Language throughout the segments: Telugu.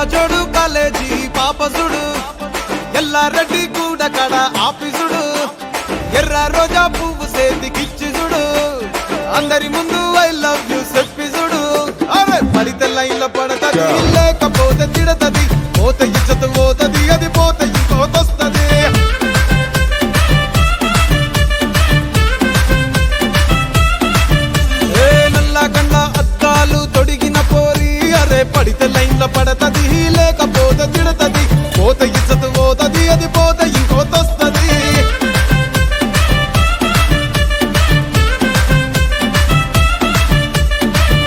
జోడు కాలేజీ పాపసుడు ఎల్లారెడ్డి కూడా కడ ఆఫీసుడు ఎర్ర రోజా పువ్వు సేతికిచ్చి చూడు అందరి ముందు ఐ లవ్ యూ చెప్పి చూడు అరే పడితే లైన్ లో పడతది లేకపోతే తిడతది పోత ఇచ్చత పోతది అది పోత ఇంకోతొస్తది నల్లగండ అద్దాలు తొడిగిన పోరి అరే పడితే లైన్ లో పడతది లేకపోతే తిడతది పోత ఇచ్చత పోతది అది పోత ఇంకోతొస్తది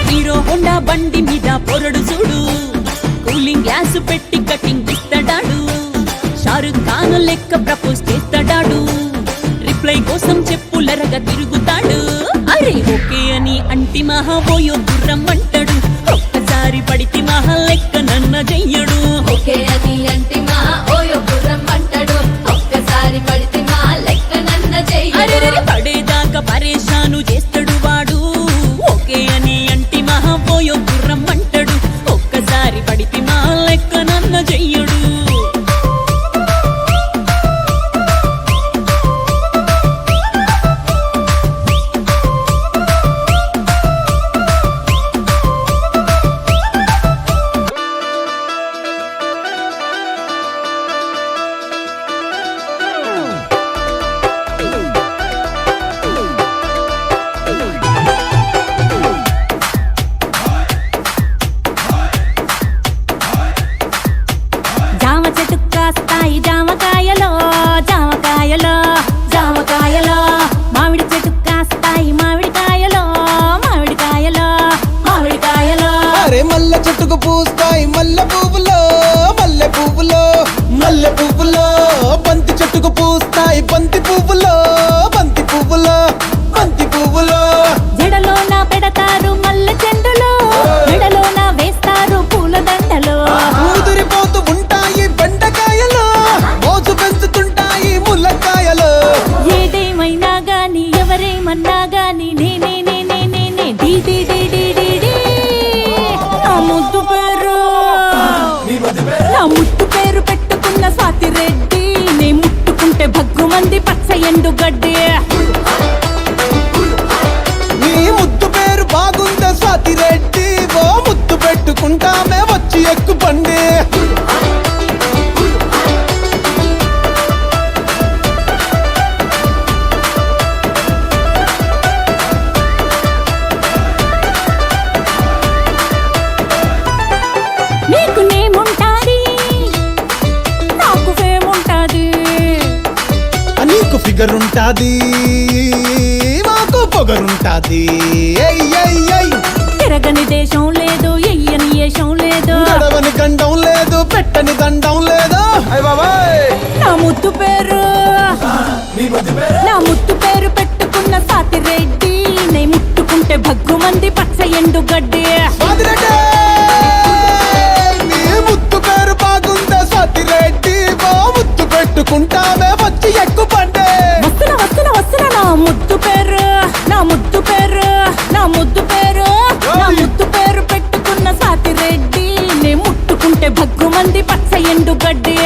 హీరో హోండా బండి మీద పొరడు చూడు కూలింగ్ గ్యాస్ పెట్టి కటింగ్ ఇస్తాడాడు షారుఖ్ ఖాన్ లెక్క ప్రపోజ్ చేస్తాడాడు రిప్లై కోసం చెప్పులరగా తిరుగుతాడు అరే ఓకే అని అంటి మహాబోయో గుర్రం అంటాడు ఒక్కసారి పడితి మహా లెక్క నన్న చెయ్యడు ఓకే అని అంటి మహా ఓయో గుర్రం అంటాడు ఒక్కసారి పడితి మహా లెక్క నన్న చెయ్యడు పడేదాకా పరేషాను చేస్తాడు వాడు ఓకే అని అంటి మహాబోయో గుర్రం అంటాడు ఒక్కసారి పడితి మహా లెక్క నన్న చెయ్యడు జామకాయలో జామకాయలో జామకాయలో మామిడి చెట్టు కాస్తాయి మామిడికాయలో మామిడికాయలో మామిడికాయలో అరే మల్లె చెట్టుకు పూస్తాయి మల్లె పువ్వులో మల్లె పువ్వులో మల్లె పువ్వులో బంతి చెట్టుకు పూస్తాయి బంతి పువ్వులో బంతి పువ్వులో బంతి పువ్వులో జడలోన పెడతారు మల్లె చెండులో జడలోన వేస్తారు పూల దండలో ముదిరిపోతూ ఉంటాయి బెండకాయలు మోసు పెంచుతుంటాయి ముల్లకాయలు ఏదేమైనా గాని ఎవరేమన్నా గాని నేనే నేనే నేనే డి డి డి డి డి డి నా ముద్దు పేరు నా ముద్దు పేరు పెట్టుకున్న స్వాతి రెడ్డి నే ముట్టుకుంటే భగ్గుమంది పచ్చ ఎండు గడ్డి నీ ముద్దు పేరు బాగుందా స్వాతి రెడ్డి ఓ ముద్దు పెట్టుకుంటామే వచ్చి ఎక్కు పండి నీకు నేముంటాది నాకు ఫేముంటాది నీకు ఫిగర్ ఉంటాది మాకు పొగరుంటాది తిరగని దేశం లేదు ఎయ్యని ఏషం లేదు గడవని గండం లేదు పెట్టని దండం లేదు నా ముద్దు పేరు నా ముద్దు పేరు పెట్టుకున్న సాతి రెడ్డి నే ముట్టుకుంటే భగ్గుమంది పచ్చ ఎండు గడ్డి స్వాతిరెడ్డి నీ ముద్దు పేరు బాగుందా స్వాతిరెడ్డి ఓ ముద్దు పెట్టుకుంటామే వచ్చి ఎక్కు పండే వస్తున్నా వస్తున్నా వస్తున్నా నా ముద్దు పేరు నా ముద్దు పేరు నా ముద్దు పేరు నా ముద్దు పేరు పెట్టుకున్న సాతి రెడ్డి నే ముట్టుకుంటే భగ్గుమంది పచ్చ ఎండు గడ్డి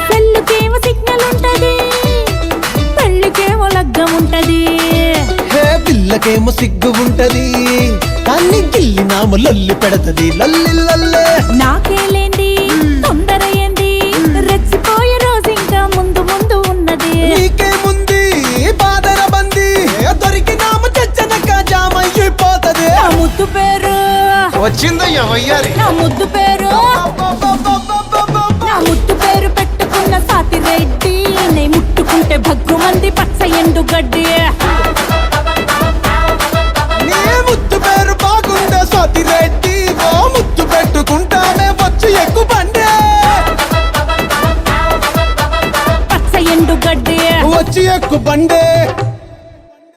సెల్లుకేమో సిగ్నల్ ఉంటది పెళ్ళికేమో లగ్గం ఉంటది హే పిల్లకేమో సిగ్గు ఉంటది కానీ గిల్లి నాము లొల్లి పెడతది లల్లి లల్లే నాకేలేంది తొందర ఏంది రెచ్చిపోయే రోజు ఇంకా ముందు ముందు ఉన్నది నీకేముంది బాదర బంది దొరికి నాము తెచ్చనక జామయ్యిపోతది నా ముద్దు పేరు వచ్చిందయ్యా వయ్యారి నా ముద్దు పేరు నా ముద్దు పేరు పెట్టుకున్న సాతి రెడ్డి నే ముట్టుకుంటే భగ్గుమంది పచ్చ ఎండు గడ్డి నీ ముద్దు పేరు బాగుందా స్వాతిరెడ్డి ఓ ముద్దు పెట్టుకుంటానే వచ్చి ఎక్కు బండే పచ్చ ఎండు గడ్డి వచ్చి ఎక్కు బండే